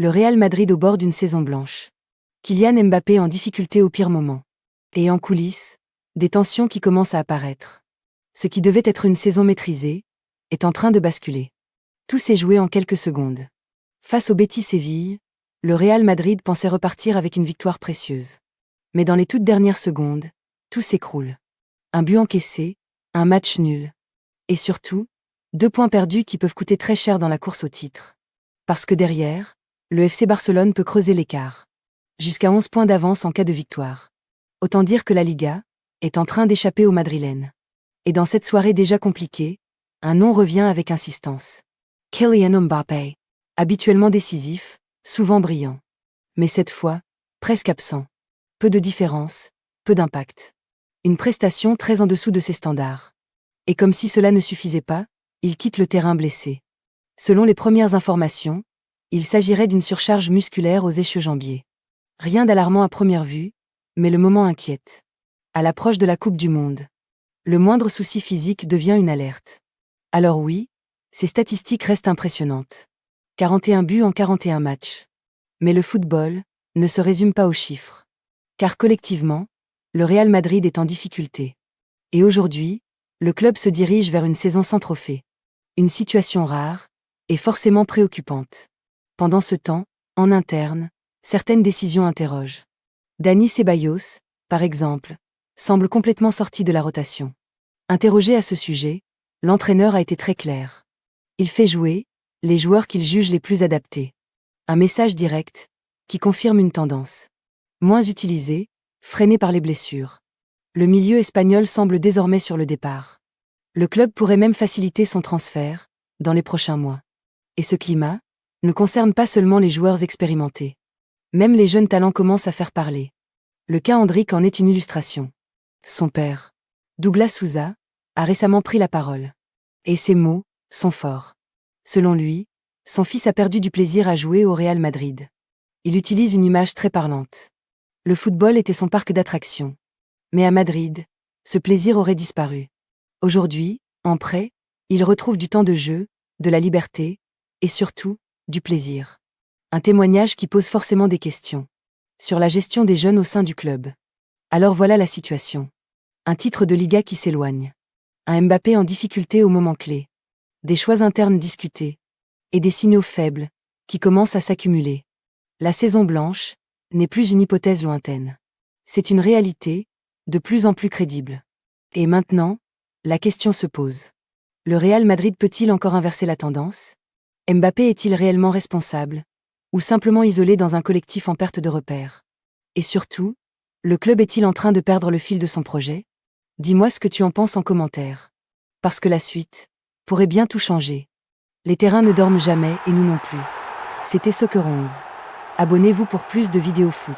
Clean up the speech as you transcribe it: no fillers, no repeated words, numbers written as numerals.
Le Real Madrid au bord d'une saison blanche. Kylian Mbappé en difficulté au pire moment. Et en coulisses, des tensions qui commencent à apparaître. Ce qui devait être une saison maîtrisée est en train de basculer. Tout s'est joué en quelques secondes. Face au Betis Séville, le Real Madrid pensait repartir avec une victoire précieuse. Mais dans les toutes dernières secondes, tout s'écroule. Un but encaissé, un match nul. Et surtout, 2 points perdus qui peuvent coûter très cher dans la course au titre. Parce que derrière, le FC Barcelone peut creuser l'écart. Jusqu'à 11 points d'avance en cas de victoire. Autant dire que la Liga est en train d'échapper aux Madrilènes. Et dans cette soirée déjà compliquée, un nom revient avec insistance. Kylian Mbappé. Habituellement décisif, souvent brillant. Mais cette fois, presque absent. Peu de différence, peu d'impact. Une prestation très en dessous de ses standards. Et comme si cela ne suffisait pas, il quitte le terrain blessé. Selon les premières informations, il s'agirait d'une surcharge musculaire aux ischio-jambiers. Rien d'alarmant à première vue, mais le moment inquiète. À l'approche de la Coupe du Monde, le moindre souci physique devient une alerte. Alors oui, ces statistiques restent impressionnantes. 41 buts en 41 matchs. Mais le football ne se résume pas aux chiffres. Car collectivement, le Real Madrid est en difficulté. Et aujourd'hui, le club se dirige vers une saison sans trophée. Une situation rare et forcément préoccupante. Pendant ce temps, en interne, certaines décisions interrogent. Dani Ceballos, par exemple, semble complètement sorti de la rotation. Interrogé à ce sujet, l'entraîneur a été très clair. Il fait jouer les joueurs qu'il juge les plus adaptés. Un message direct, qui confirme une tendance. Moins utilisé, freiné par les blessures. Le milieu espagnol semble désormais sur le départ. Le club pourrait même faciliter son transfert, dans les prochains mois. Et ce climat ne concerne pas seulement les joueurs expérimentés. Même les jeunes talents commencent à faire parler. Le cas Endrick en est une illustration. Son père, Douglas Souza, a récemment pris la parole. Et ses mots sont forts. Selon lui, son fils a perdu du plaisir à jouer au Real Madrid. Il utilise une image très parlante. Le football était son parc d'attractions. Mais à Madrid, ce plaisir aurait disparu. Aujourd'hui, en prêt, il retrouve du temps de jeu, de la liberté, et surtout, du plaisir. Un témoignage qui pose forcément des questions. Sur la gestion des jeunes au sein du club. Alors voilà la situation. Un titre de Liga qui s'éloigne. Un Mbappé en difficulté au moment clé. Des choix internes discutés. Et des signaux faibles, qui commencent à s'accumuler. La saison blanche n'est plus une hypothèse lointaine. C'est une réalité, de plus en plus crédible. Et maintenant, la question se pose. Le Real Madrid peut-il encore inverser la tendance ? Mbappé est-il réellement responsable ? Ou simplement isolé dans un collectif en perte de repères ? Et surtout, le club est-il en train de perdre le fil de son projet ? Dis-moi ce que tu en penses en commentaire. Parce que la suite pourrait bien tout changer. Les terrains ne dorment jamais et nous non plus. C'était Soccer 11. Abonnez-vous pour plus de vidéos foot.